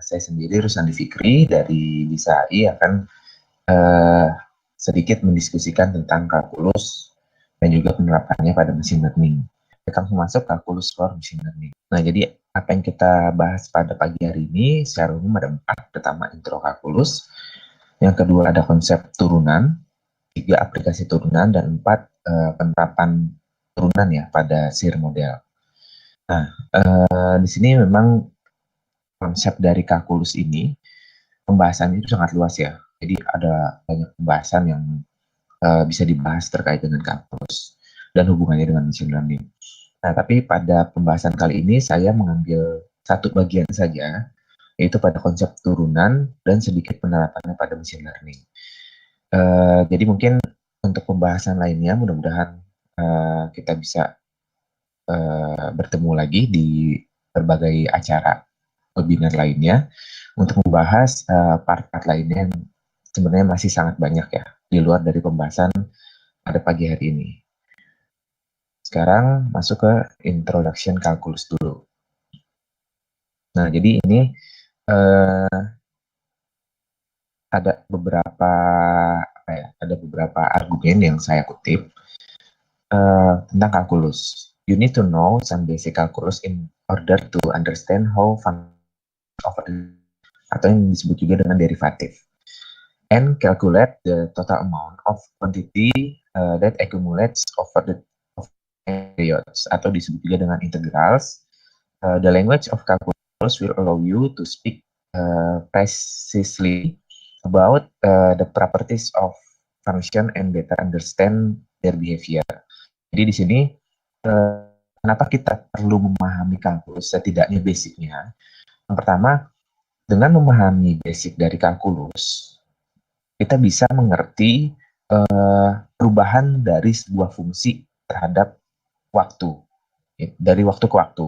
saya sendiri Rusandi Fikri dari Bisa AI akan sedikit mendiskusikan tentang kalkulus dan juga penerapannya pada machine learning. Kita langsung masuk kalkulus for machine learning. Nah, jadi apa yang kita bahas pada pagi hari ini secara umum ada 4. Pertama, intro kalkulus. Yang kedua ada konsep turunan, 3 aplikasi turunan, dan 4 penerapan turunan ya pada SIR model. Nah, di sini memang konsep dari kalkulus ini pembahasannya itu sangat luas ya. Jadi ada banyak pembahasan yang bisa dibahas terkait dengan kalkulus dan hubungannya dengan machine learning. Nah, tapi pada pembahasan kali ini saya mengambil satu bagian saja, yaitu pada konsep turunan dan sedikit penerapannya pada machine learning. Jadi mungkin untuk pembahasan lainnya mudah-mudahan kita bisa bertemu lagi di berbagai acara webinar lainnya untuk membahas part-part lainnya yang sebenarnya masih sangat banyak ya di luar dari pembahasan pada pagi hari ini. Sekarang masuk ke introduction calculus dulu. Nah, jadi ini ada beberapa argumen yang saya kutip tentang kalkulus. You need to know some basic calculus in order to understand how function of atau yang disebut juga dengan derivatif, and calculate the total amount of quantity that accumulates over the periods, atau disebut juga dengan integrals. The language of calculus will allow you to speak precisely about the properties of function and better understand their behavior. Jadi di sini kenapa kita perlu memahami kalkulus, setidaknya basicnya. Yang pertama, dengan memahami basic dari kalkulus, kita bisa mengerti perubahan dari sebuah fungsi terhadap waktu, dari waktu ke waktu.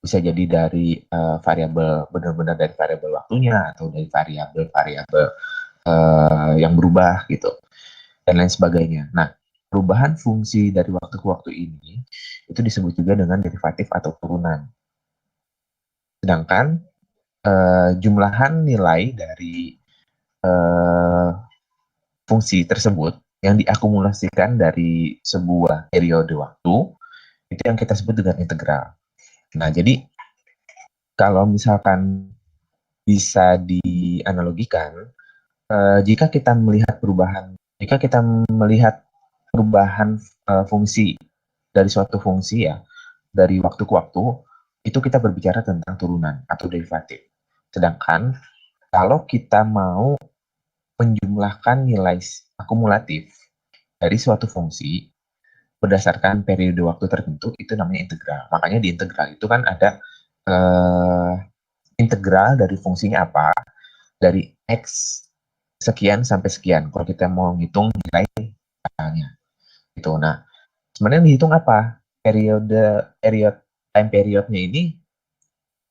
Bisa jadi dari variabel, benar-benar dari variabel waktunya, atau dari variabel-variabel yang berubah gitu, dan lain sebagainya. Nah, perubahan fungsi dari waktu ke waktu ini itu disebut juga dengan derivatif atau turunan. Sedangkan jumlahan nilai dari fungsi tersebut yang diakumulasikan dari sebuah periode waktu itu yang kita sebut dengan integral. Nah, jadi kalau misalkan bisa dianalogikan, jika kita melihat perubahan fungsi dari suatu fungsi ya, dari waktu ke waktu, itu kita berbicara tentang turunan atau derivatif. Sedangkan kalau kita mau menjumlahkan nilai akumulatif dari suatu fungsi berdasarkan periode waktu tertentu, itu namanya integral. Makanya di integral itu kan ada integral dari fungsinya apa, dari X sekian sampai sekian. Kalau kita mau ngitung nilai misalnya. Gitu. Nah, sebenarnya dihitung apa? Time periodnya ini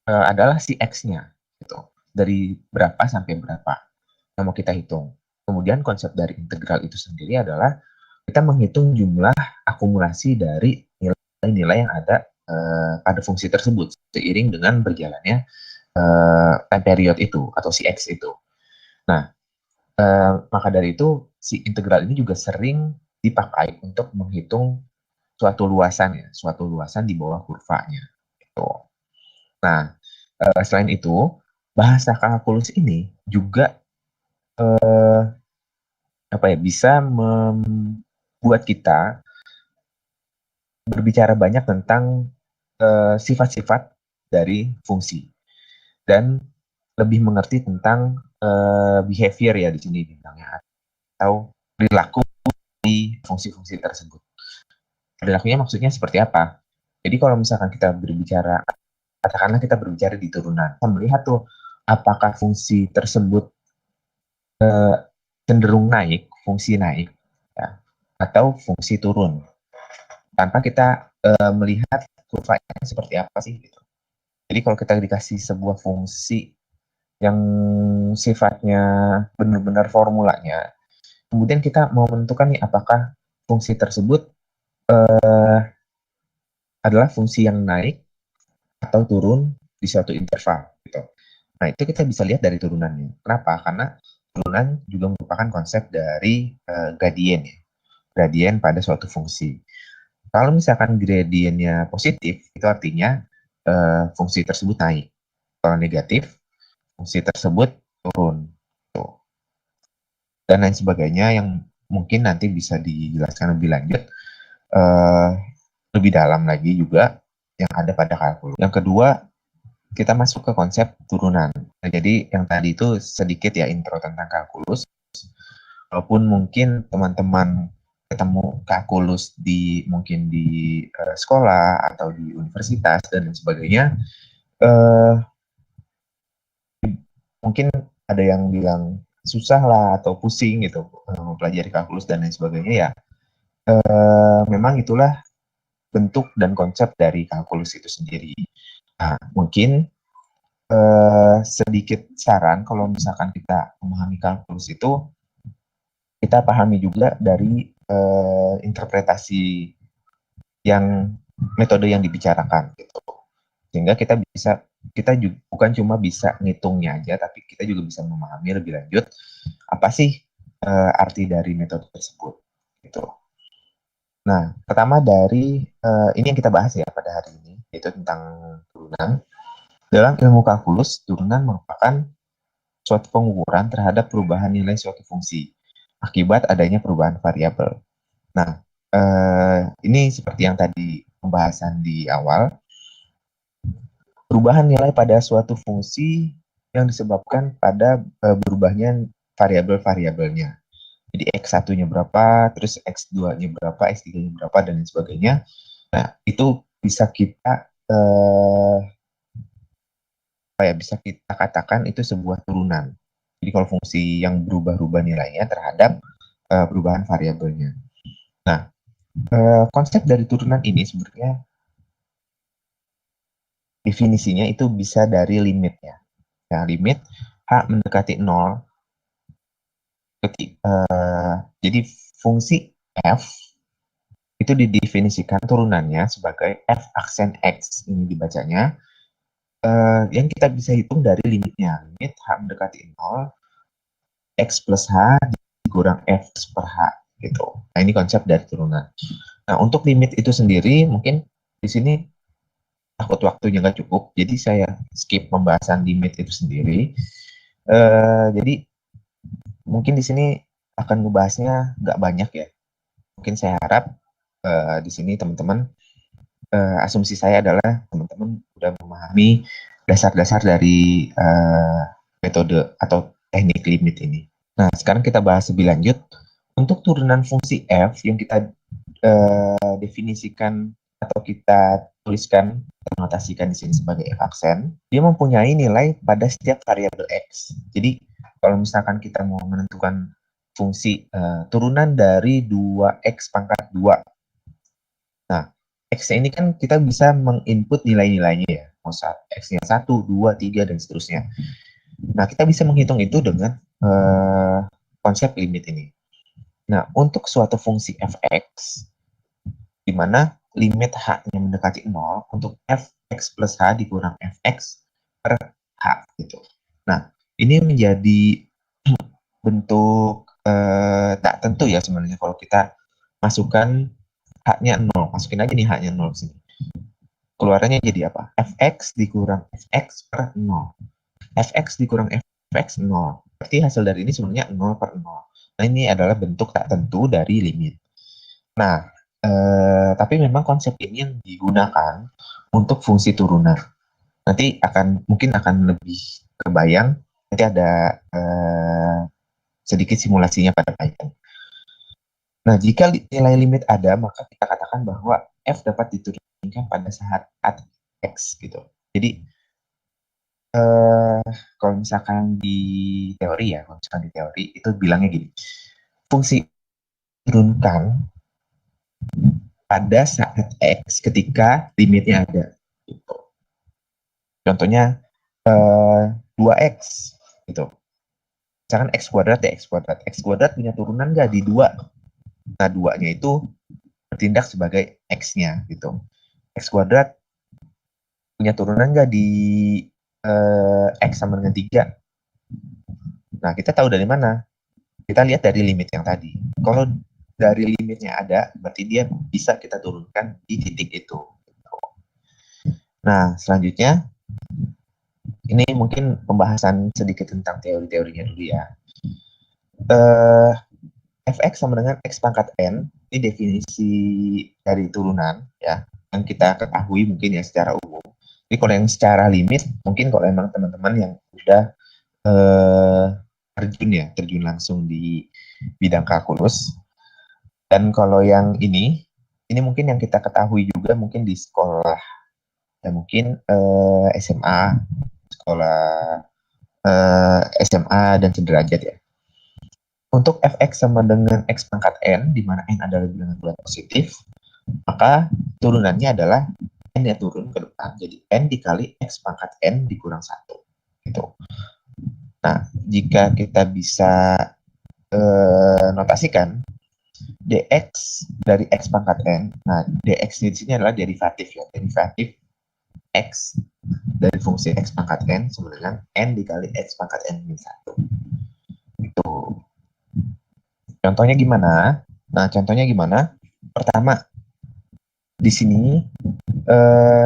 adalah si X-nya. Gitu. Dari berapa sampai berapa yang mau kita hitung. Kemudian konsep dari integral itu sendiri adalah kita menghitung jumlah akumulasi dari nilai-nilai yang ada pada fungsi tersebut seiring dengan berjalannya time period itu atau si X itu. Nah, maka dari itu si integral ini juga sering dipakai untuk menghitung suatu luasan di bawah kurvanya. Gitu. Nah, selain itu, bahasa kalkulus ini juga bisa membuat kita berbicara banyak tentang sifat-sifat dari fungsi dan lebih mengerti tentang behavior ya di sini bilangnya, atau perilaku di fungsi-fungsi tersebut. Perilakunya maksudnya seperti apa? Jadi kalau misalkan kita berbicara, katakanlah kita berbicara di turunan, kita melihat tuh apakah fungsi tersebut cenderung naik, fungsi naik, ya, atau fungsi turun, tanpa kita melihat kurvanya seperti apa sih gitu. Jadi kalau kita dikasih sebuah fungsi yang sifatnya benar-benar formulanya, kemudian kita mau menentukan nih apakah fungsi tersebut adalah fungsi yang naik atau turun di suatu interval gitu. Nah, itu kita bisa lihat dari turunannya. Kenapa? Karena turunan juga merupakan konsep dari gradien ya. Gradien pada suatu fungsi. Kalau misalkan gradiennya positif, itu artinya fungsi tersebut naik. Kalau negatif, fungsi tersebut turun. Tuh. Dan lain sebagainya yang mungkin nanti bisa dijelaskan lebih lanjut, eh, lebih dalam lagi juga yang ada pada kalkulus. Yang kedua, kita masuk ke konsep turunan. Nah, jadi yang tadi itu sedikit ya intro tentang kalkulus. Walaupun mungkin teman-teman ketemu kalkulus di mungkin di sekolah atau di universitas dan lain sebagainya, eh, mungkin ada yang bilang susah lah atau pusing gitu mempelajari kalkulus dan lain sebagainya ya. Memang itulah bentuk dan konsep dari kalkulus itu sendiri. Nah, mungkin sedikit saran kalau misalkan kita memahami kalkulus itu, kita pahami juga dari interpretasi yang metode yang dibicarakan gitu. Sehingga kita juga bukan cuma bisa ngitungnya aja, tapi kita juga bisa memahami lebih lanjut apa sih arti dari metode tersebut gitu. Nah, pertama dari ini yang kita bahas ya pada hari ini, yaitu tentang turunan. Dalam ilmu kalkulus, turunan merupakan suatu pengukuran terhadap perubahan nilai suatu fungsi akibat adanya perubahan variabel. Nah, ini seperti yang tadi pembahasan di awal, perubahan nilai pada suatu fungsi yang disebabkan pada berubahnya variabel-variabelnya. Jadi X1-nya berapa, terus X2-nya berapa, X3-nya berapa, dan lain sebagainya. Nah, itu bisa kita bisa kita katakan itu sebuah turunan. Jadi kalau fungsi yang berubah-ubah nilainya terhadap perubahan variabelnya. Nah, konsep dari turunan ini sebenarnya definisinya itu bisa dari limit ya. Nah, limit H mendekati 0, jadi fungsi F itu didefinisikan turunannya sebagai F aksen X, ini dibacanya, yang kita bisa hitung dari limitnya. Limit H mendekati 0, X plus H dikurang F per H, gitu. Nah, ini konsep dari turunan. Nah, untuk limit itu sendiri, mungkin di sini takut waktunya nggak cukup, jadi saya skip pembahasan limit itu sendiri. Jadi mungkin di sini akan ngebahasnya nggak banyak ya. Mungkin saya harap di sini teman-teman, asumsi saya adalah teman-teman sudah memahami dasar-dasar dari metode atau teknik limit ini. Nah, sekarang kita bahas lebih lanjut. Untuk turunan fungsi f yang kita definisikan atau kita tuliskan, notasikan di sini sebagai f aksen, dia mempunyai nilai pada setiap variabel x. Jadi kalau misalkan kita mau menentukan fungsi turunan dari 2x pangkat 2. Nah, x ini kan kita bisa menginput nilai-nilainya ya. Mau x-nya 1, 2, 3, dan seterusnya. Nah, kita bisa menghitung itu dengan konsep limit ini. Nah, untuk suatu fungsi fx, di mana limit h-nya mendekati 0 untuk fx plus h dikurang fx per h gitu. Nah, ini menjadi bentuk tak tentu ya sebenarnya kalau kita masukkan h-nya 0. Masukin aja nih h-nya 0 sini. Keluarannya jadi apa? Fx dikurang fx per 0. Fx dikurang fx 0. Berarti hasil dari ini sebenarnya 0 per 0. Nah, ini adalah bentuk tak tentu dari limit. Nah, tapi memang konsep ini yang digunakan untuk fungsi turunan. Nanti mungkin akan lebih kebayang, nanti ada sedikit simulasinya pada Python. Nah, jika nilai limit ada, maka kita katakan bahwa f dapat diturunkan pada saat x gitu. Jadi, kalau misalkan di teori ya, kalau misalkan di teori itu bilangnya gini, fungsi turunkan pada saat x ketika limitnya ada. Gitu. Contohnya 2x gitu. Misalkan x kuadrat ya x kuadrat. X kuadrat punya turunan nggak di 2? Nah, 2-nya itu bertindak sebagai x-nya gitu. X kuadrat punya turunan nggak di X sama dengan 3. Nah, kita tahu dari mana? Kita lihat dari limit yang tadi. Kalau dari limitnya ada, berarti dia bisa kita turunkan di titik itu. Nah, selanjutnya, ini mungkin pembahasan sedikit tentang teori-teorinya dulu ya. Fx sama dengan x pangkat n, ini definisi dari turunan ya, yang kita ketahui mungkin ya secara umum. Jadi kalau yang secara limit, mungkin kalau emang teman-teman yang udah terjun langsung di bidang kalkulus. Dan kalau yang ini mungkin yang kita ketahui juga mungkin di sekolah, ya mungkin SMA, sekolah SMA dan sederajat ya. Untuk fx sama dengan x pangkat n, di mana n adalah bilangan bulat positif, maka turunannya adalah n-nya turun ke depan, jadi n dikali x pangkat n dikurang 1. Gitu. Nah, jika kita bisa notasikan, dx dari x pangkat n, nah dx di sini adalah derivatif ya, derivatif x dari fungsi x pangkat n sama dengan n dikali x pangkat n min 1. Itu. Contohnya gimana? Nah, contohnya gimana? Pertama, di sini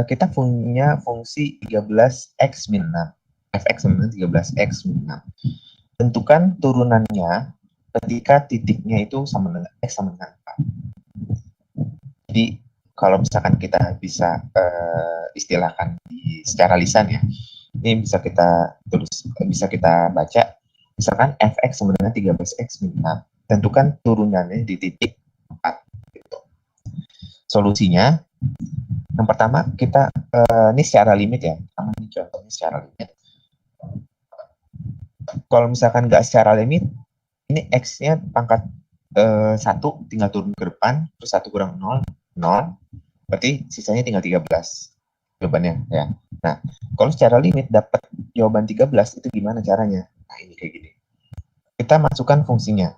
kita punya fungsi 13x min 6. Fx sama dengan 13x min 6. Tentukan turunannya ketika titiknya itu sama dengan x sama dengan 4. Jadi, kalau misalkan kita bisa istilahkan secara lisan ya, ini bisa kita tulis, bisa kita baca, misalkan fx sama dengan 13x min 6. Tentukan turunannya di titik 4. Gitu. Solusinya, yang pertama kita ini secara limit ya, sama ini contohnya secara limit. Kalau misalkan nggak secara limit, ini x-nya pangkat 1 tinggal turun ke depan, terus 1 kurang 0, 0, berarti sisanya tinggal 13 jawabannya ya. Nah, kalau secara limit dapat jawaban 13 itu gimana caranya? Nah, ini kayak gini. Kita masukkan fungsinya.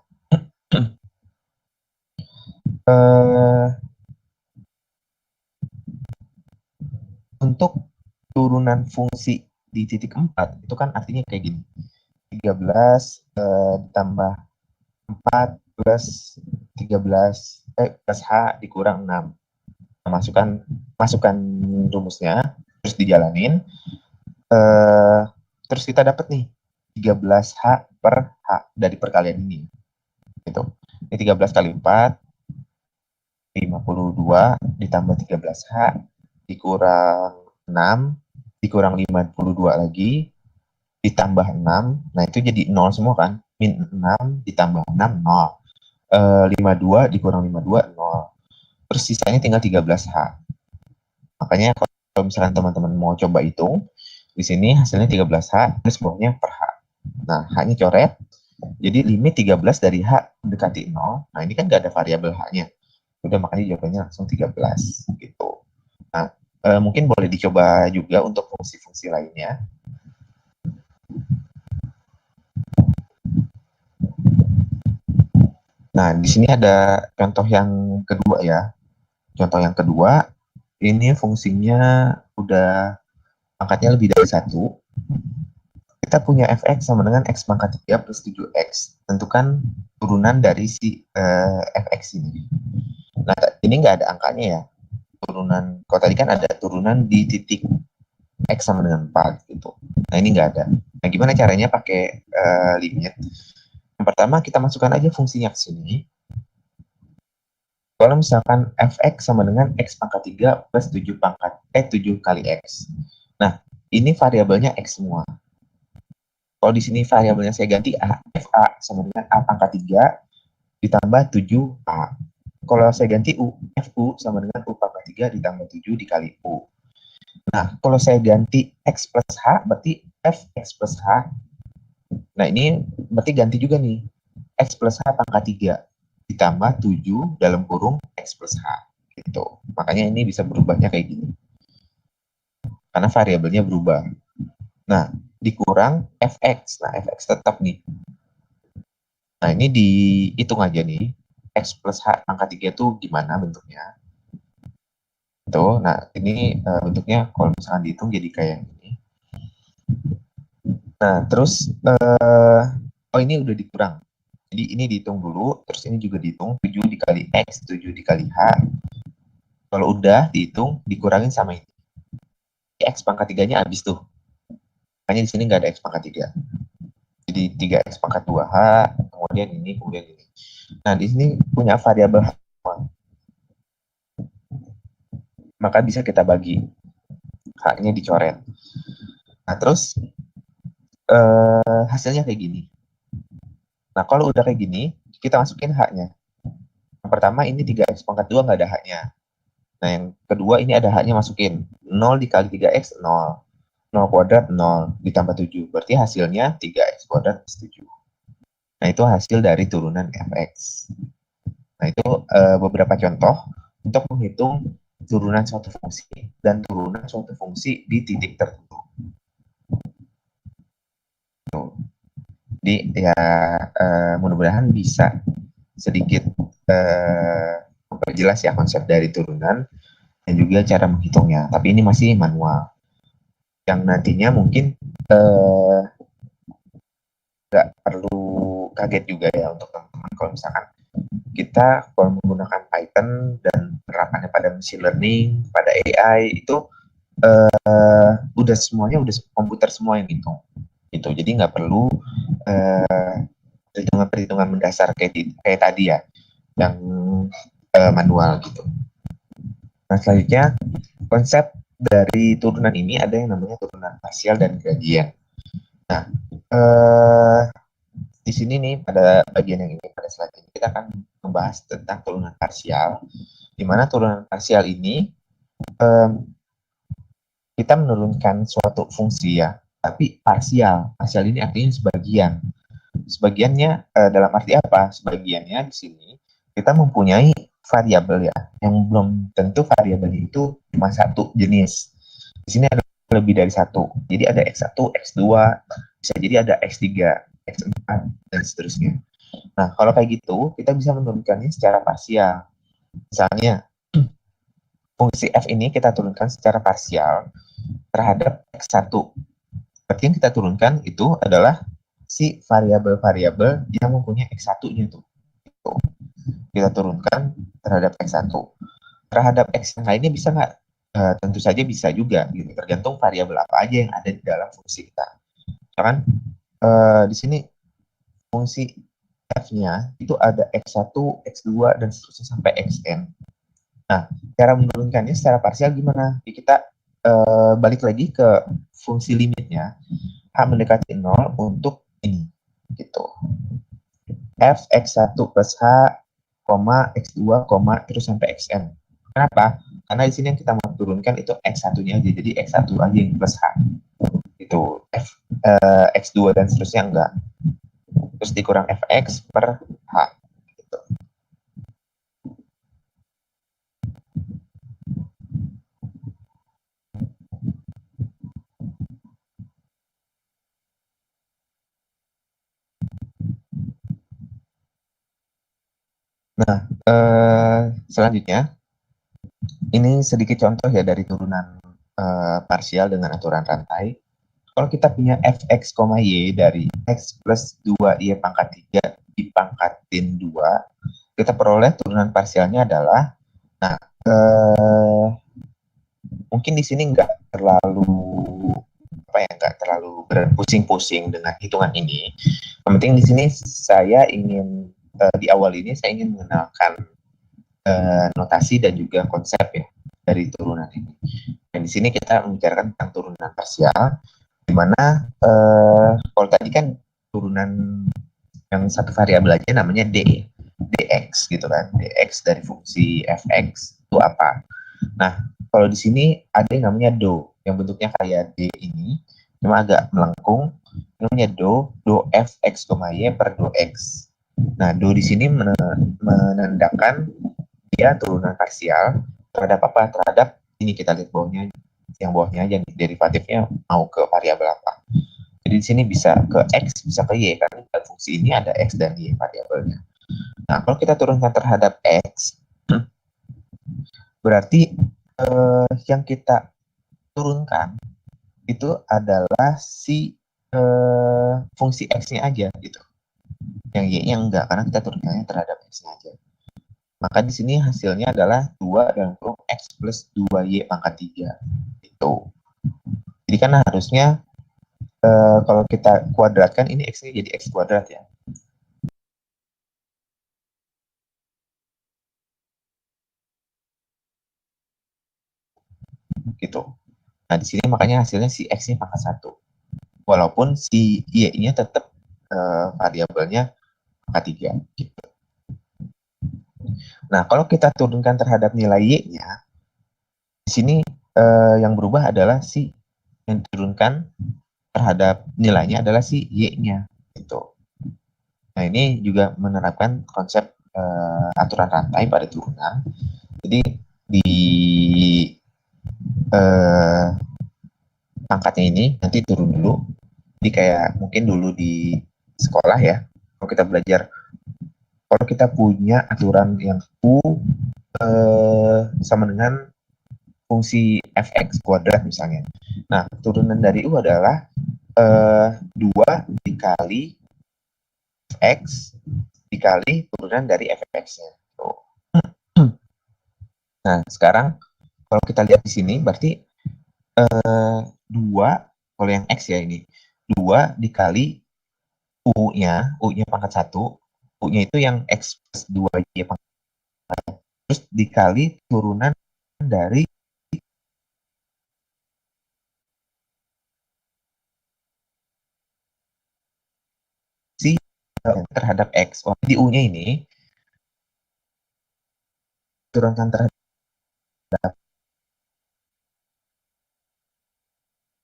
Untuk turunan fungsi di titik 4 itu kan artinya kayak gini. 13 ditambah 4 plus 13 plus H dikurang 6. Nah, masukkan rumusnya, terus dijalanin. Terus kita dapat nih 13H per H dari perkalian ini. Gitu. Ini 13 kali 4, 52 ditambah 13H dikurang 6, dikurang 52 lagi, ditambah 6, nah itu jadi 0 semua kan, min 6 ditambah 6, 0. 52 dikurang 52, 0. Terus sisanya tinggal 13H. Makanya kalau misalkan teman-teman mau coba hitung, di sini hasilnya 13H, terus bawahnya per H. Nah, H-nya coret, jadi limit 13 dari H mendekati 0, nah ini kan nggak ada variabel H-nya. Udah, makanya jawabannya langsung 13 gitu. Nah, mungkin boleh dicoba juga untuk fungsi-fungsi lainnya. Nah, di sini ada contoh yang kedua ya. Contoh yang kedua, ini fungsinya udah pangkatnya lebih dari 1. Kita punya fx sama dengan x pangkat 3 plus 7x. Tentukan turunan dari si fx ini. Nah, ini nggak ada angkanya ya. Turunan, kalau tadi kan ada turunan di titik x sama dengan 4 gitu. Nah, ini nggak ada. Nah, gimana caranya pakai limit? Yang pertama, kita masukkan aja fungsinya ke sini. Kalau misalkan fx sama dengan x pangkat 3 plus 7 kali x. Nah, ini variabelnya x semua. Kalau di sini variabelnya saya ganti a, fa sama dengan a pangkat 3 ditambah 7a. Kalau saya ganti u, fu sama dengan u pangkat 3 ditambah 7 dikali u. Nah, kalau saya ganti x plus h, berarti fx plus h. Nah, ini berarti ganti juga nih. X plus h pangkat 3 ditambah 7 dalam kurung x plus h. Gitu. Makanya ini bisa berubahnya kayak gini. Karena variabelnya berubah. Nah, dikurang fx. Nah, fx tetap nih. Nah, ini dihitung aja nih. X plus H pangkat 3 itu gimana bentuknya. Tuh, nah ini bentuknya kalau misalkan dihitung jadi kayak gini. Nah, terus oh ini udah dikurang. Jadi ini dihitung dulu, terus ini juga dihitung 7 dikali X, 7 dikali H. Kalau udah dihitung, dikurangin sama ini. X pangkat 3-nya habis tuh. Makanya di sini nggak ada X pangkat 3. Jadi 3X pangkat 2H, kemudian ini. Nah, di sini punya variabel H. Maka bisa kita bagi. H-nya dicoret. Nah, terus hasilnya kayak gini. Nah, kalau udah kayak gini, kita masukin H-nya. Yang pertama ini 3X pangkat 2 nggak ada H-nya. Nah, yang kedua ini ada H-nya masukin. 0 dikali 3X, 0. 0 kuadrat, 0. Ditambah 7. Berarti hasilnya 3X kuadrat plus 7. Nah, itu hasil dari turunan fx. Nah, itu beberapa contoh untuk menghitung turunan suatu fungsi dan turunan suatu fungsi di titik tertentu. Jadi ya mudah-mudahan bisa sedikit memperjelas ya konsep dari turunan dan juga cara menghitungnya. Tapi ini masih manual. Yang nantinya mungkin nggak perlu kaget juga ya untuk teman-teman kalau misalkan kita kalau menggunakan Python dan penerapannya pada machine learning, pada AI itu udah semuanya udah komputer semua yang hitung. Gitu. Jadi nggak perlu perhitungan-perhitungan mendasar kayak tadi ya, yang manual gitu. Nah, selanjutnya konsep dari turunan ini ada yang namanya turunan parsial dan gradien. Nah, di sini nih pada bagian yang ini, pada slide ini kita akan membahas tentang turunan parsial, di mana turunan parsial ini kita menurunkan suatu fungsi ya, tapi parsial. Parsial ini artinya sebagian. Sebagiannya dalam arti apa? Sebagiannya di sini kita mempunyai variabel ya, yang belum tentu variabelnya itu cuma satu jenis. Di sini ada lebih dari satu. Jadi ada X1, X2, bisa jadi ada X3, X4, dan seterusnya. Nah, kalau kayak gitu, kita bisa menurunkannya secara parsial. Misalnya, fungsi F ini kita turunkan secara parsial terhadap X1. Berarti yang kita turunkan itu adalah si variabel-variabel yang mempunyai X1-nya tuh. Kita turunkan terhadap X1. Terhadap X yang lainnya bisa nggak? Tentu saja bisa juga, gitu. Tergantung variabel apa aja yang ada di dalam fungsi kita. Kan di sini fungsi F-nya itu ada X1, X2, dan seterusnya sampai Xn. Nah, cara menurunkannya secara parsial gimana? Jadi kita balik lagi ke fungsi limitnya. H mendekati 0 untuk ini. Gitu. F X1 plus H, X2, terus sampai Xn. Kenapa? Karena di sini yang kita mau turunkan itu X1-nya aja. Jadi X1 aja yang plus H. Itu X2 dan seterusnya enggak. Terus dikurang Fx per H. Gitu. Nah, selanjutnya, ini sedikit contoh ya dari turunan parsial dengan aturan rantai. Kalau kita punya fx, y dari x plus 2y pangkat 3 dipangkatin 2, kita peroleh turunan parsialnya adalah, nah, mungkin di sini nggak terlalu nggak terlalu pusing-pusing dengan hitungan ini. Yang penting di sini saya ingin di awal ini saya ingin mengenalkan notasi dan juga konsep ya dari turunan ini. Dan di sini kita membicarakan tentang turunan parsial, di mana kalau tadi kan turunan yang satu variabel aja namanya dx gitu kan, dx dari fungsi fx itu apa. Nah, kalau di sini ada yang namanya do, yang bentuknya kayak d ini, cuma agak melengkung, namanya do fx, y per do x. Nah, do di sini menandakan dia turunan parsial terhadap apa? Terhadap ini, kita lihat bawahnya, yang bawahnya aja derivatifnya mau ke variabel apa. Jadi di sini bisa ke x, bisa ke y, karena pada fungsi ini ada x dan y variabelnya. Nah, kalau kita turunkan terhadap x, berarti yang kita turunkan itu adalah si fungsi X-nya aja gitu. Yang Y-nya enggak, karena kita turunkannya terhadap X-nya aja. Maka di sini hasilnya adalah 2 dalam kurung X plus 2Y pangkat 3. Gitu. Jadi kan harusnya kalau kita kuadratkan, ini X-nya jadi X kuadrat ya. Gitu. Nah, di sini makanya hasilnya si X-nya pangkat 1. Walaupun si Y-nya tetap variabelnya pangkat 3. Gitu. Nah, kalau kita turunkan terhadap nilai Y-nya, di sini yang berubah adalah si yang diturunkan terhadap nilainya adalah si Y-nya. Gitu. Nah, ini juga menerapkan konsep aturan rantai pada turunan. Jadi di pangkatnya ini nanti turun dulu. Jadi kayak mungkin dulu di sekolah ya, kalau kita belajar, kalau kita punya aturan yang U sama dengan fungsi fx kuadrat misalnya. Nah, turunan dari U adalah 2 dikali fx dikali turunan dari fx-nya. Nah, sekarang kalau kita lihat di sini, berarti 2, kalau yang X ya ini, 2 dikali U-nya pangkat 1, U-nya itu yang X plus 2Y pangkat 1, terus dikali turunan dari si terhadap X. Oh, di U-nya ini, turunkan terhadap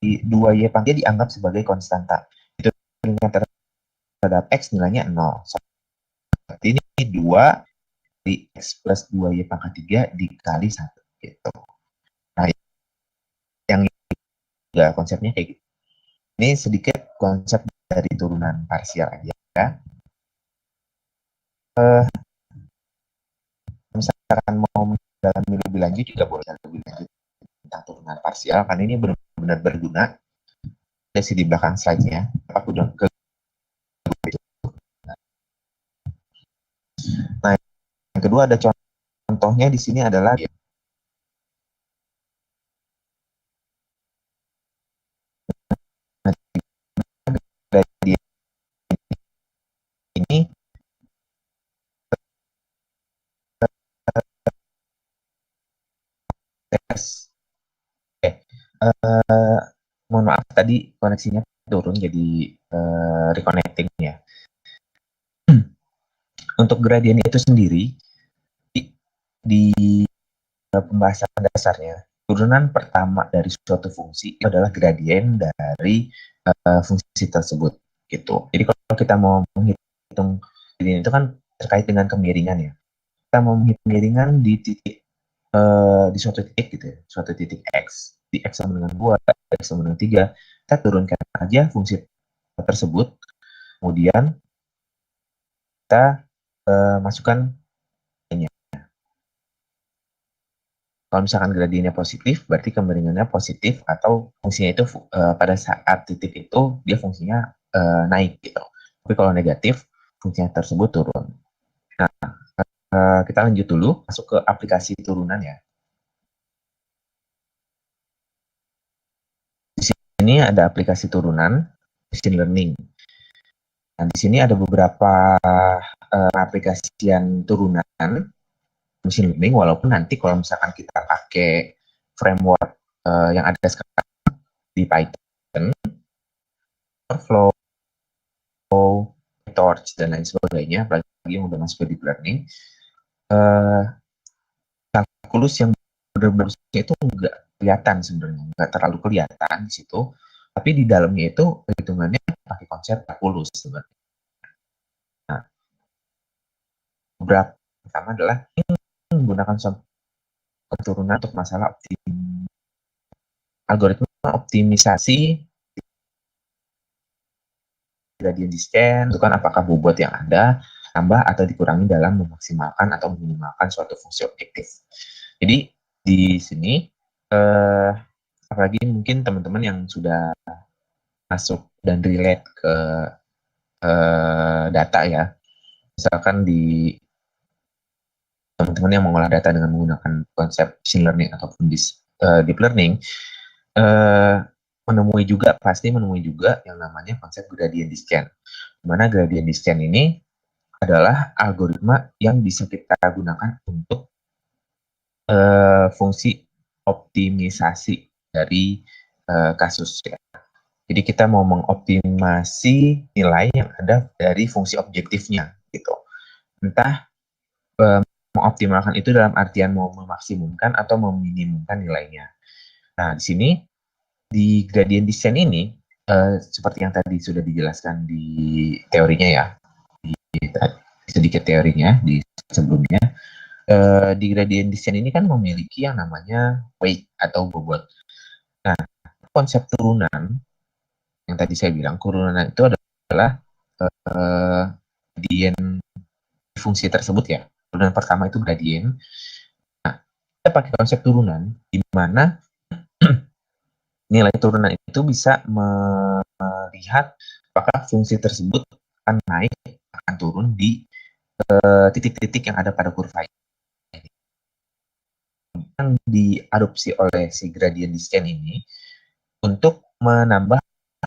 di 2Y pangkat dianggap sebagai konstanta. Itu turunkan terhadap X nilainya 0. Seperti ini 2 di X plus 2Y pangkat 3 dikali 1. Gitu. Nah, yang juga konsepnya kayak gitu. Ini sedikit konsep dari turunan parsial aja. Ya. Misalkan mau mendalami lebih lanjut juga boleh lebih lanjut tentang turunan parsial, karena ini benar-benar berguna. Ada di belakang slide-nya. Aku udah ke Nah, yang kedua ada contohnya di sini adalah gradien ini tes. Mohon maaf tadi koneksinya turun jadi reconnecting ya. Untuk gradien itu sendiri di pembahasan dasarnya, turunan pertama dari suatu fungsi itu adalah gradien dari fungsi tersebut gitu. Jadi kalau kita mau menghitung gradien itu kan terkait dengan kemiringan ya. Kita mau menghitung kemiringan di titik di suatu titik gitu ya, suatu titik X, di X sama dengan 2, X sama dengan 3, kita turunkan aja fungsi tersebut, kemudian kita masukkan ini. Kalau misalkan gradiennya positif, berarti kemiringannya positif atau fungsinya itu pada saat titik itu dia fungsinya naik gitu. Tapi kalau negatif, fungsinya tersebut turun. Nah, kita lanjut dulu, masuk ke aplikasi turunan ya. Di sini ada aplikasi turunan, machine learning. Nah, di sini ada beberapa aplikasian turunan machine learning, walaupun nanti kalau misalkan kita pakai framework yang ada sekarang di Python, Flow, Torch, dan lain sebagainya, apalagi yang udah masuk ke deep learning, kalkulus yang benar-benar itu nggak kelihatan sebenarnya, nggak terlalu kelihatan di situ, tapi di dalamnya itu perhitungannya pakai konsep kalkulus sebenarnya. Nah, beberapa pertama adalah menggunakan keturunan untuk masalah algoritma optimisasi gradient descent, itu kan apakah bobot yang ada tambah atau dikurangi dalam memaksimalkan atau meminimalkan suatu fungsi objektif. Jadi di sini apalagi mungkin teman-teman yang sudah masuk dan relate ke data ya. Misalkan di teman-teman yang mengolah data dengan menggunakan konsep machine learning ataupun deep learning, pasti menemui juga yang namanya konsep gradient descent. Di mana gradient descent ini adalah algoritma yang bisa kita gunakan untuk fungsi optimisasi dari kasus ya. Jadi kita mau mengoptimasi nilai yang ada dari fungsi objektifnya gitu. Entah mengoptimalkan itu dalam artian mau memaksimumkan atau meminimumkan nilainya. Nah, di sini di gradient descent ini seperti yang tadi sudah dijelaskan di teorinya ya, di sedikit teorinya di sebelumnya, di gradient descent ini kan memiliki yang namanya weight atau bobot. Nah, konsep turunan yang tadi saya bilang, turunan itu adalah gradient fungsi tersebut ya. Turunan pertama itu gradient. Nah, kita pakai konsep turunan di mana nilai turunan itu bisa melihat apakah fungsi tersebut akan naik, akan turun di titik-titik yang ada pada kurva ini. Yang diadopsi oleh si gradient descent ini untuk menambah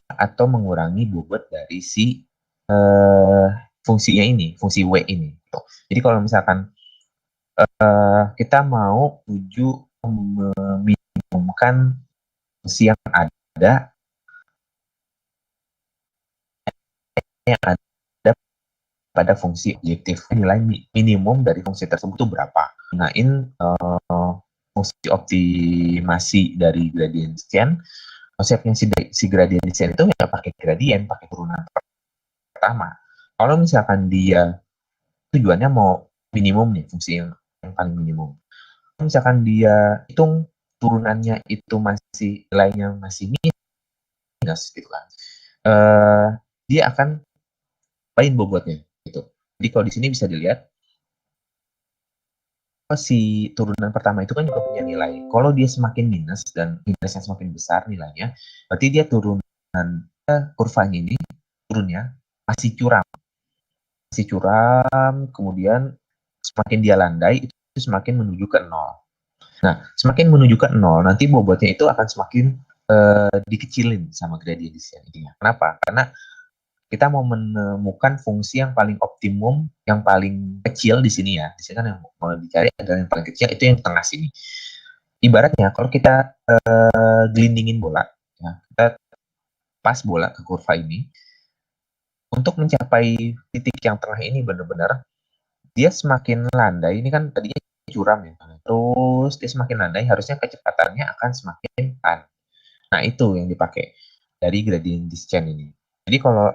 atau mengurangi bobot dari si fungsinya ini, fungsi W ini. Jadi kalau misalkan kita mau tuju meminimumkan fungsi yang ada pada fungsi objektif, nilai minimum dari fungsi tersebut itu berapa. Gunain fungsi optimasi dari gradient descent, konsepnya si gradient descent itu ya pakai gradient, pakai turunan pertama. Kalau misalkan dia tujuannya mau minimum nih, fungsi yang paling minimum. Kalau misalkan dia hitung turunannya itu masih nilainya masih minus gitu kan, dia akan lain bobotnya gitu. Jadi kalau di sini bisa dilihat si turunan pertama itu kan juga punya nilai. Kalau dia semakin minus dan minusnya semakin besar nilainya, berarti dia turunan kurvanya ini turunnya masih curam, kemudian semakin dia landai itu semakin menuju ke nol. Nah, semakin menuju ke nol, nanti bobotnya itu akan semakin dikecilin sama gradient descent intinya. Kenapa? Karena kita mau menemukan fungsi yang paling optimum, yang paling kecil di sini ya. Di sini kan yang mau dicari adalah yang paling kecil, itu yang tengah sini. Ibaratnya kalau kita gelindingin bola, ya, kita pas bola ke kurva ini, untuk mencapai titik yang tengah ini benar-benar dia semakin landai, ini kan tadinya curam ya, terus dia semakin landai, harusnya kecepatannya akan semakin pelan. Nah, itu yang dipakai dari gradient descent ini. Jadi kalau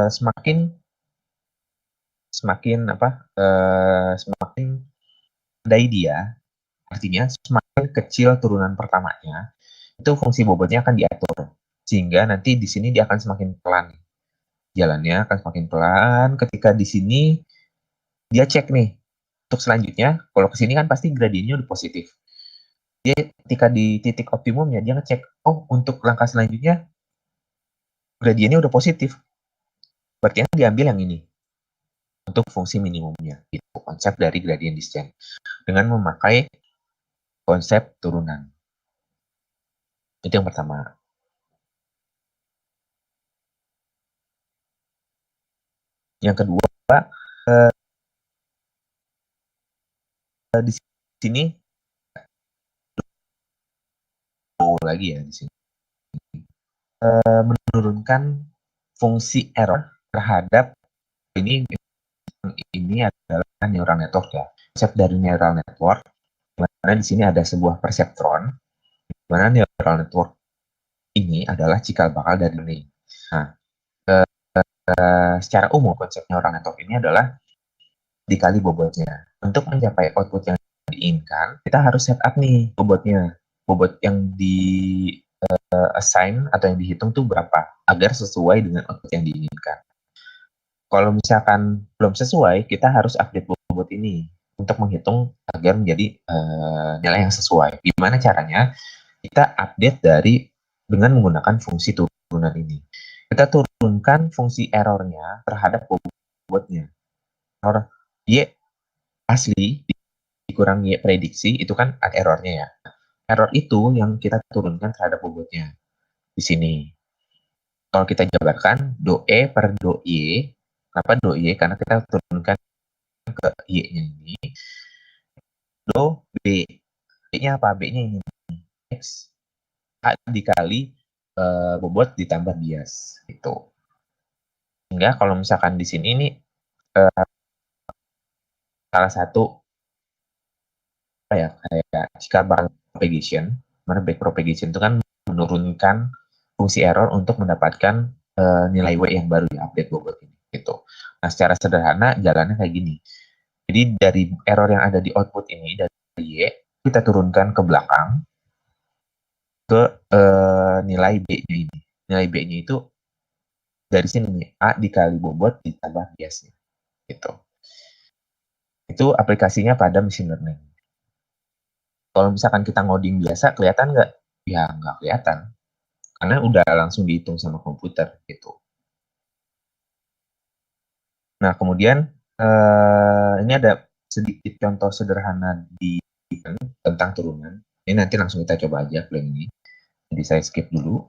semakin semakin landai dia, artinya semakin kecil turunan pertamanya, itu fungsi bobotnya akan diatur. Sehingga nanti di sini dia akan semakin pelan. Jalannya akan semakin pelan. Ketika di sini dia cek nih, untuk selanjutnya, kalau ke sini kan pasti gradiennya udah positif. Dia ketika di titik optimumnya, dia ngecek, oh untuk langkah selanjutnya, gradiennya udah positif. Berarti yang diambil yang ini, untuk fungsi minimumnya. Itu konsep dari gradient descent. Dengan memakai konsep turunan. Itu yang pertama. Yang kedua, di sini lagi ya di sini menurunkan fungsi error terhadap ini adalah neural network ya. Konsep dari neural network, dimana di sini ada sebuah perseptron, di mana neural network ini adalah cikal bakal dari ini. Nah, secara umum konsep neural network ini adalah dikali bobotnya. Untuk mencapai output yang diinginkan, kita harus set up nih bobotnya. Bobot yang di assign atau yang dihitung tuh berapa agar sesuai dengan output yang diinginkan. Kalau misalkan belum sesuai, kita harus update bobot ini untuk menghitung agar menjadi nilai yang sesuai. Gimana caranya? Kita update dengan menggunakan fungsi turunan ini. kita turunkan fungsi errornya terhadap bobotnya. Error Y asli dikurang Y prediksi, itu kan ada errornya ya. Error itu yang kita turunkan terhadap bobotnya di sini. Kalau kita jabarkan do E per do Y, kenapa do Y? Karena kita turunkan ke Y-nya ini. Do B. B-nya apa? B-nya ini. X A dikali bobot ditambah bias. Gitu. Sehingga kalau misalkan di sini ini salah satu apa ya, kayak jika backpropagation, mana backpropagation itu kan menurunkan fungsi error untuk mendapatkan nilai W yang baru di update bobot ini. Gitu. Nah, secara sederhana jalannya kayak gini. Jadi dari error yang ada di output ini, dari Y, kita turunkan ke belakang, ke nilai B-nya ini. Nilai B-nya itu dari sini nih, A dikali bobot ditambah biasnya. Gitu. Itu aplikasinya pada machine learning. Kalau misalkan kita ngoding biasa, kelihatan nggak? Ya, nggak kelihatan. Karena udah langsung dihitung sama komputer. Gitu. Nah, kemudian ini ada sedikit contoh sederhana di tentang turunan. Ini nanti langsung kita coba aja plan ini. Jadi saya skip dulu.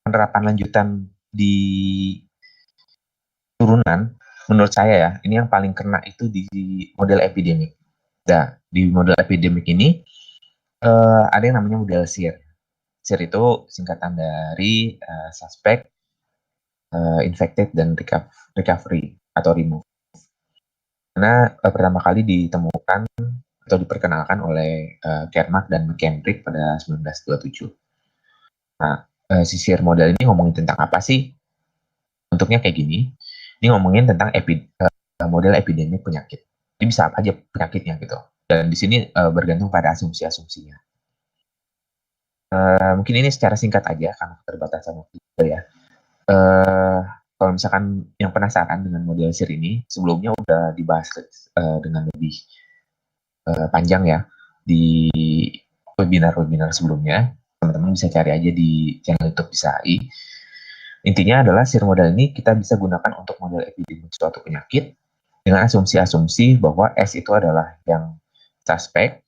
Penerapan lanjutan di turunan, menurut saya ya, ini yang paling kena itu di model epidemik. Nah, di model epidemik ini ada yang namanya model SIR. SIR itu singkatan dari suspect, infected, dan recovery atau remove. Karena pertama kali ditemukan atau diperkenalkan oleh Kermack dan McKendrick pada 1927. Nah, si SIR model ini ngomongin tentang apa sih? Bentuknya kayak gini. Ini ngomongin tentang model epidemik penyakit. Ini bisa apa aja penyakitnya gitu. Dan di sini bergantung pada asumsi-asumsinya. Mungkin ini secara singkat aja karena keterbatasan waktu ya. Kalau misalkan yang penasaran dengan model SIR ini, sebelumnya udah dibahas dengan lebih panjang ya di webinar-webinar sebelumnya. Teman-teman bisa cari aja di channel YouTube Bisa AI. Intinya adalah SIR model ini kita bisa gunakan untuk model epidemi suatu penyakit dengan asumsi-asumsi bahwa S itu adalah yang suspek,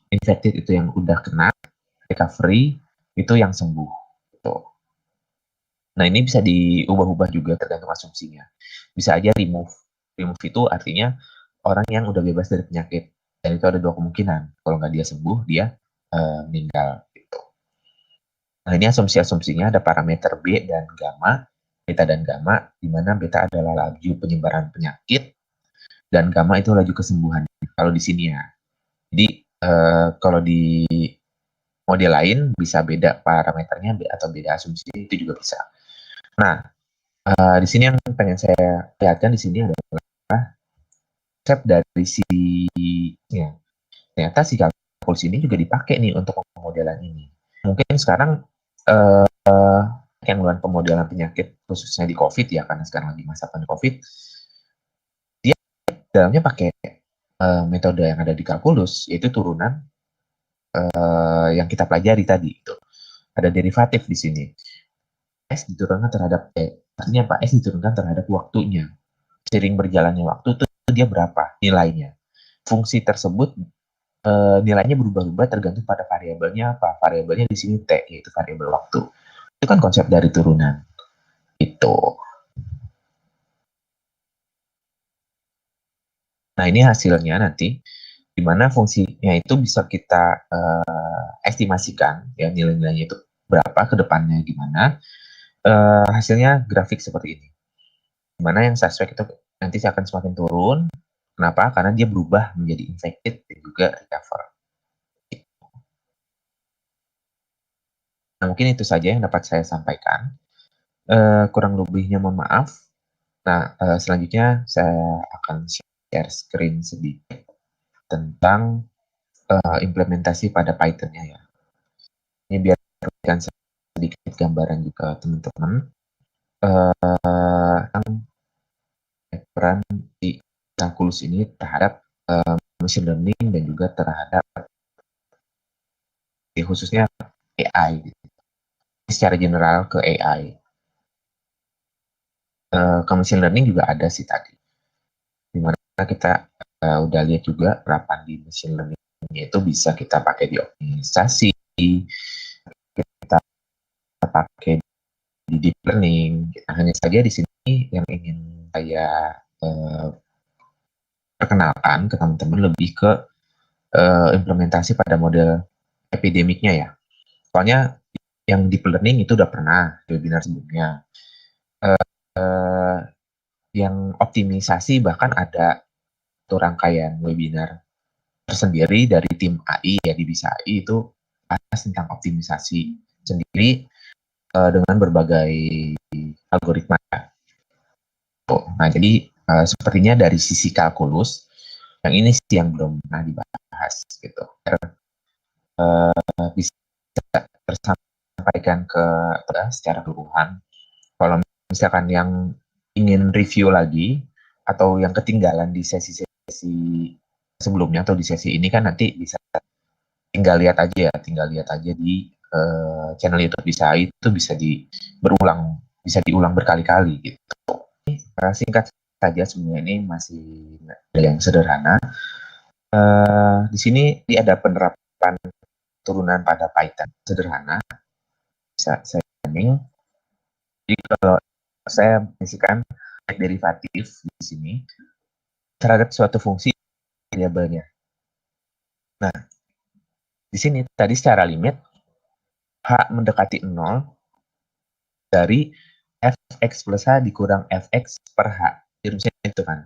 infected itu yang udah kena, recovery itu yang sembuh. Gitu. Nah, ini bisa diubah-ubah juga tergantung asumsinya. Bisa aja remove. Remove itu artinya orang yang udah bebas dari penyakit. Dan itu ada dua kemungkinan. Kalau nggak dia sembuh, dia meninggal. Gitu. Nah, ini asumsi-asumsinya ada parameter B dan gamma, beta dan gamma, di mana beta adalah laju penyebaran penyakit, dan gamma itu laju kesembuhan. Kalau di sini ya. Jadi, kalau di model lain bisa beda parameternya atau beda asumsi, itu juga bisa. Nah, di sini yang pengen saya lihatkan di sini adalah konsep dari si ya, ternyata si kalkulus ini juga dipakai nih untuk pemodelan ini. Mungkin sekarang yang melakukan pemodelan penyakit khususnya di COVID ya, karena sekarang lagi masa pandemi COVID, dia dalamnya pakai metode yang ada di kalkulus, yaitu turunan yang kita pelajari tadi. Itu ada derivatif di sini. S diturunkan terhadap artinya apa? S diturunkan terhadap waktunya. Seiring berjalannya waktu itu dia berapa nilainya. Fungsi tersebut nilainya berubah-ubah tergantung pada variabelnya apa. Variabelnya di sini T, yaitu variabel waktu. Itu kan konsep dari turunan. Itu. Nah, ini hasilnya nanti, di mana fungsinya itu bisa kita estimasikan, ya nilai-nilainya itu berapa, ke depannya gimana. Hasilnya grafik seperti ini. Di mana yang suspek itu nanti akan semakin turun. Kenapa? Karena dia berubah menjadi infected dan juga recover. Nah, mungkin itu saja yang dapat saya sampaikan. Kurang lebihnya mohon maaf. Nah, selanjutnya saya akan share screen sedikit tentang implementasi pada Python-nya ya. Ini biar berikan sedikit gambaran juga teman-teman tentang peran di kalkulus ini terhadap machine learning dan juga terhadap khususnya AI gitu. Secara general ke AI. Ke machine learning juga ada sih tadi. Dimana kita udah lihat juga penerapan di machine learning itu bisa kita pakai di optimisasi, kita pakai di deep learning. Hanya saja di sini yang ingin saya perkenalkan ke teman-teman lebih ke implementasi pada model epidemiknya ya. Soalnya yang deep learning itu udah pernah webinar sebelumnya. Yang optimisasi bahkan ada satu rangkaian webinar tersendiri dari tim AI ya, di Bisa AI itu bahas tentang optimisasi sendiri dengan berbagai algoritma. Nah, jadi sepertinya dari sisi kalkulus yang ini sih yang belum pernah dibahas gitu. Bisa tersampaikan ke secara keseluruhan. Kalau misalkan yang ingin review lagi atau yang ketinggalan di sesi-sesi sebelumnya atau di sesi ini kan nanti bisa tinggal lihat aja di channel YouTube Bisa itu bisa diulang berkali-kali gitu. Singkat saja sebenarnya ini masih yang sederhana. Di sini ada penerapan turunan pada Python sederhana. Bisa saya banding. Jadi kalau saya mengisahkan derivatif di sini terhadap suatu fungsi variabelnya. Nah, di sini tadi secara limit H mendekati 0 dari fx plus H dikurang fx per H. Di rumusnya itu kan.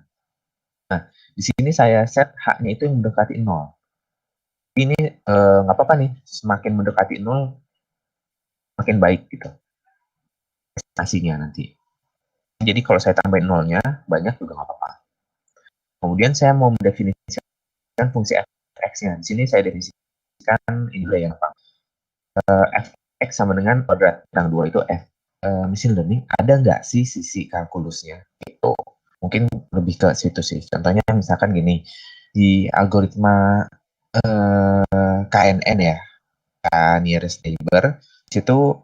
Nah, di sini saya set H-nya itu yang mendekati 0. Ini nggak apa-apa nih, semakin mendekati 0, makin baik gitu estimasinya nanti. Jadi kalau saya tambahin nolnya, banyak juga nggak apa-apa. Kemudian saya mau mendefinisikan fungsi fx-nya. Di sini saya definisikan ini ya, Pak. Fx sama dengan kuadrat yang 2 itu f. Machine learning ada nggak sih sisi kalkulusnya? Itu mungkin lebih ke situ sih. Contohnya misalkan gini, di algoritma KNN ya, nearest neighbor, situ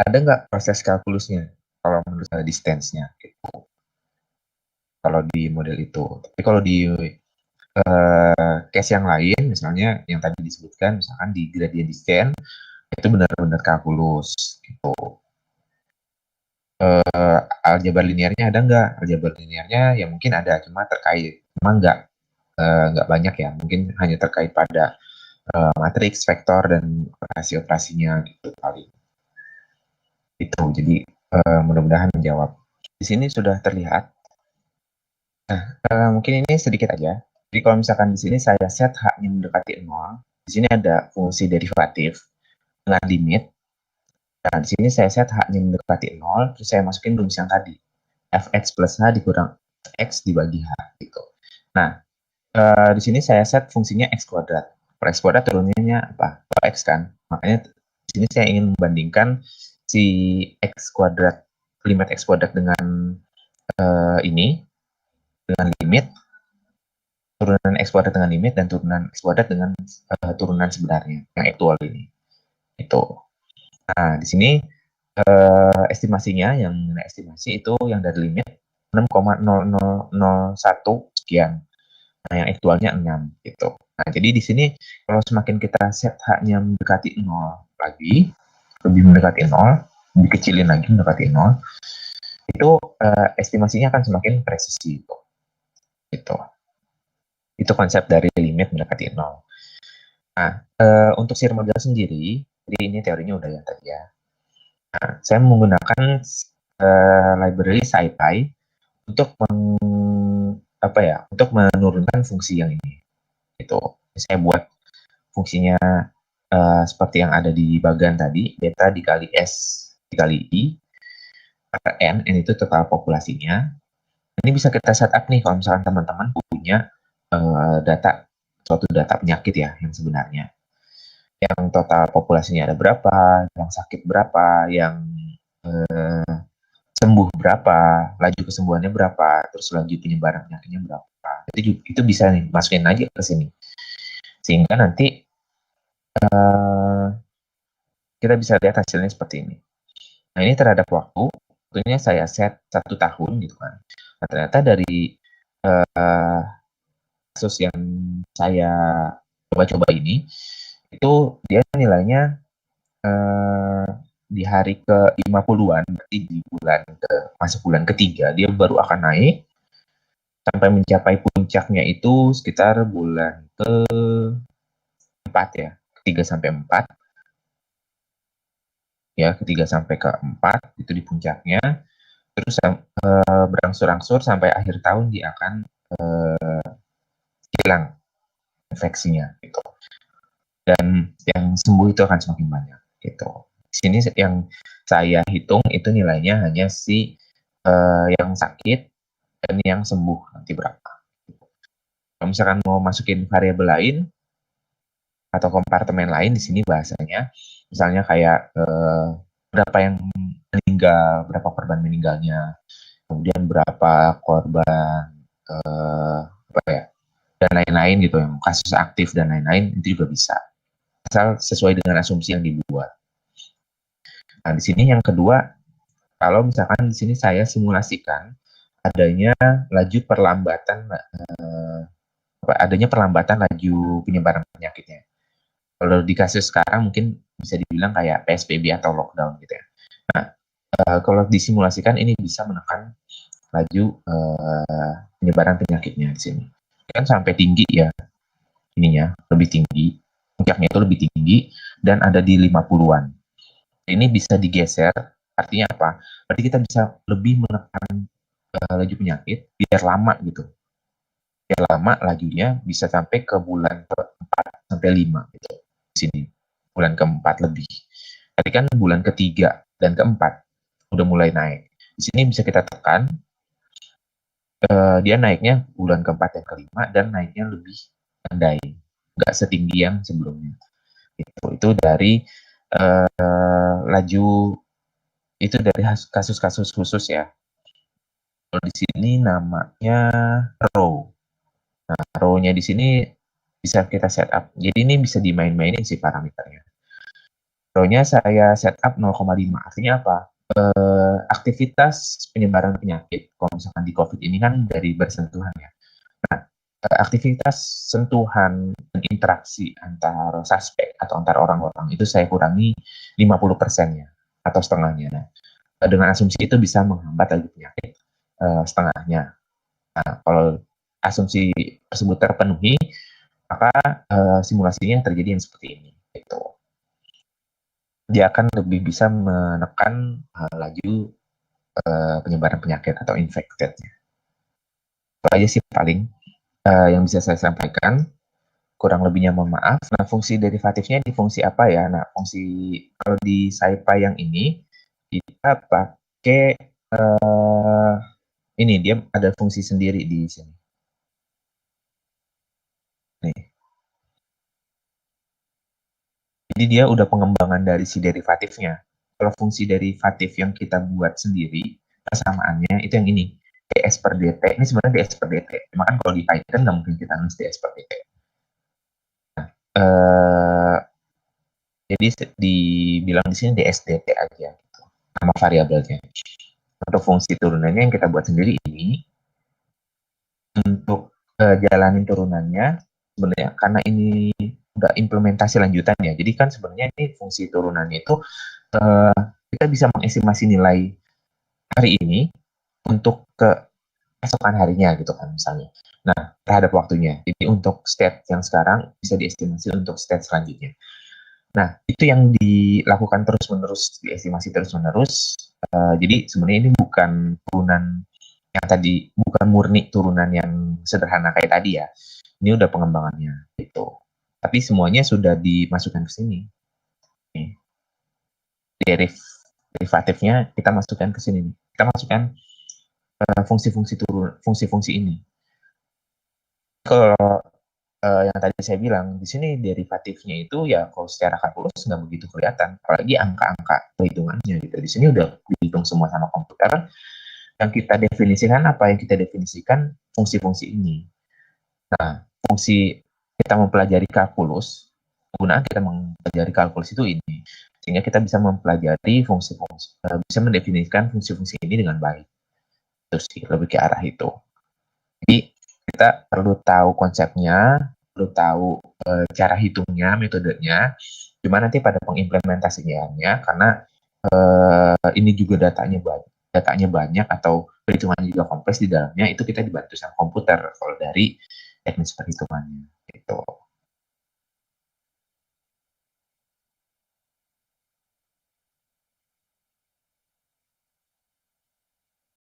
ada nggak proses kalkulusnya? Kalau menurut saya distance-nya, gitu. Kalau di model itu. Tapi kalau di case yang lain, misalnya yang tadi disebutkan, misalkan di gradient descent, itu benar-benar kalkulus, gitu. Aljabar linearnya ada nggak? Aljabar linearnya ya mungkin ada, cuma nggak banyak ya. Mungkin hanya terkait pada matriks, vektor, dan operasi-operasinya gitu kali. Itu, jadi mudah-mudahan menjawab. Di sini sudah terlihat. Nah, mungkin ini sedikit aja. Jadi kalau misalkan di sini saya set H-nya mendekati 0, di sini ada fungsi derivatif dengan limit. Nah, di sini saya set H-nya mendekati 0, terus saya masukin rumus yang tadi. Fx plus H dikurang X dibagi H, gitu. Nah, di sini saya set fungsinya X kuadrat. Per X kuadrat turunannya apa? Per X kan. Makanya di sini saya ingin membandingkan si X kuadrat, limit X kuadrat dengan ini, dengan limit, turunan X kuadrat dengan limit, dan turunan X kuadrat dengan turunan sebenarnya, yang aktual ini. Itu. Nah, di sini estimasinya, yang estimasi itu yang dari limit 6,0001 sekian. Nah, yang aktualnya 6 gitu. Nah, jadi di sini kalau semakin kita set H-nya mendekati 0 lagi, lebih mendekati 0, lebih kecilin lagi mendekati 0, itu estimasinya akan semakin presisi itu. Gitu. Itu konsep dari limit mendekati 0. Nah, untuk shear model sendiri, jadi ini teorinya udah ya tadi ya. Nah, saya menggunakan library SciPy untuk untuk menurunkan fungsi yang ini. Itu saya buat fungsinya seperti yang ada di bagian tadi, beta dikali S dikali I per N itu total populasinya. Ini bisa kita setup nih kalau misalkan teman-teman punya suatu data penyakit ya yang sebenarnya. Yang total populasinya ada berapa, yang sakit berapa, yang sembuh berapa, laju kesembuhannya berapa, terus laju penyebaran penyakitnya berapa. Itu bisa nih masukin aja ke sini. Sehingga nanti uh, kita bisa lihat hasilnya seperti ini. Nah, ini terhadap waktu, tentunya saya set 1 tahun gitu kan. Nah, ternyata dari uh, kasus yang saya coba-coba ini, itu dia nilainya di hari ke-50-an, berarti di masuk bulan ketiga, dia baru akan naik sampai mencapai puncaknya itu sekitar bulan ke-4 ya, ketiga sampai 4 ya, ketiga sampai ke-4 itu di puncaknya, terus berangsur-angsur sampai akhir tahun dia akan hilang infeksinya gitu. Dan yang sembuh itu akan semakin banyak gitu. Di sini yang saya hitung itu nilainya hanya si yang sakit dan yang sembuh nanti berapa. Kalau misalkan mau masukin variabel lain atau kompartemen lain di sini bahasanya, misalnya kayak berapa yang meninggal, berapa korban meninggalnya, kemudian berapa korban apa ya, dan lain-lain gitu, yang kasus aktif dan lain-lain itu juga bisa, asal sesuai dengan asumsi yang dibuat. Nah, di sini yang kedua, kalau misalkan di sini saya simulasikan adanya laju perlambatan adanya perlambatan laju penyebaran penyakitnya. Kalau di kasus sekarang mungkin bisa dibilang kayak PSBB atau lockdown gitu ya. Nah, kalau disimulasikan ini bisa menekan laju penyebaran penyakitnya di sini. Kan sampai tinggi ya ininya, lebih tinggi. Puncaknya itu lebih tinggi dan ada di 50-an. Ini bisa digeser, artinya apa? Berarti kita bisa lebih menekan laju penyakit biar lama gitu. Biar lama lajunya bisa sampai ke bulan ke-4 sampai 5 gitu. Di sini. Bulan ke-4 lebih. Tadi kan bulan ketiga dan ke-4 udah mulai naik. Di sini bisa kita tekan dia naiknya bulan ke-4 dan ke-5 dan naiknya lebih landai, nggak setinggi yang sebelumnya. Itu dari laju itu dari kasus-kasus khusus ya. Kalau di sini namanya row. Nah, row-nya di sini bisa kita setup. Jadi ini bisa dimain-mainin sih parameternya. Row-nya saya setup 0,5. Artinya apa? Aktivitas penyebaran penyakit, kalau misalkan di COVID ini kan dari bersentuhan ya. Nah, aktivitas sentuhan dan interaksi antar suspek atau antar orang-orang itu saya kurangi 50% ya, atau setengahnya. Nah, dengan asumsi itu bisa menghambat laju penyakit setengahnya. Nah, kalau asumsi tersebut terpenuhi, maka simulasinya terjadi yang seperti ini. Gitu. Dia akan lebih bisa menekan laju penyebaran penyakit atau infected-nya. Itu aja sih paling yang bisa saya sampaikan. Kurang lebihnya mohon maaf. Nah, fungsi derivatifnya di fungsi apa ya? Nah, fungsi kalau di SciPy yang ini kita pakai ini, dia ada fungsi sendiri di sini. Nih. Jadi dia udah pengembangan dari si derivatifnya. Kalau fungsi derivatif yang kita buat sendiri, persamaannya itu yang ini. ds per dt. Ini sebenarnya ds per dt. Cuma kan kalau di Python nggak mungkin kita nulis ds per dt. Eh, jadi dibilang di sini dsdt aja, gitu, nama variabelnya. Untuk fungsi turunannya yang kita buat sendiri ini, untuk jalanin turunannya, sebenarnya karena ini udah implementasi lanjutan ya, jadi kan sebenarnya ini fungsi turunannya itu kita bisa mengestimasi nilai hari ini untuk keesokan harinya gitu kan misalnya. Nah, terhadap waktunya. Jadi untuk state yang sekarang bisa diestimasi untuk state selanjutnya. Nah, itu yang dilakukan terus-menerus, diestimasi terus-menerus. Jadi sebenarnya ini bukan turunan yang tadi, bukan murni turunan yang sederhana kayak tadi ya. Ini udah pengembangannya gitu. Tapi semuanya sudah dimasukkan ke sini. Nih, derivatifnya kita masukkan ke sini. Kita masukkan fungsi-fungsi turun, fungsi-fungsi ini. Kalau yang tadi saya bilang, di sini derivatifnya itu ya kalau secara kalkulus nggak begitu kelihatan, apalagi angka-angka perhitungannya gitu. Di sini udah dihitung semua sama komputer. Yang kita definisikan apa? Yang kita definisikan fungsi-fungsi ini. Nah, fungsi kita mempelajari kalkulus, kegunaan kita mempelajari kalkulus itu ini, sehingga kita bisa mempelajari bisa mendefinisikan fungsi-fungsi ini dengan baik. Itu sih, lebih ke arah itu. Jadi kita perlu tahu konsepnya, perlu tahu cara hitungnya, metodenya, cuma nanti pada pengimplementasiannya, karena ini juga datanya banyak atau perhitungannya juga kompleks di dalamnya, itu kita dibantu sama komputer kalau dari teknis perhitungannya gitu.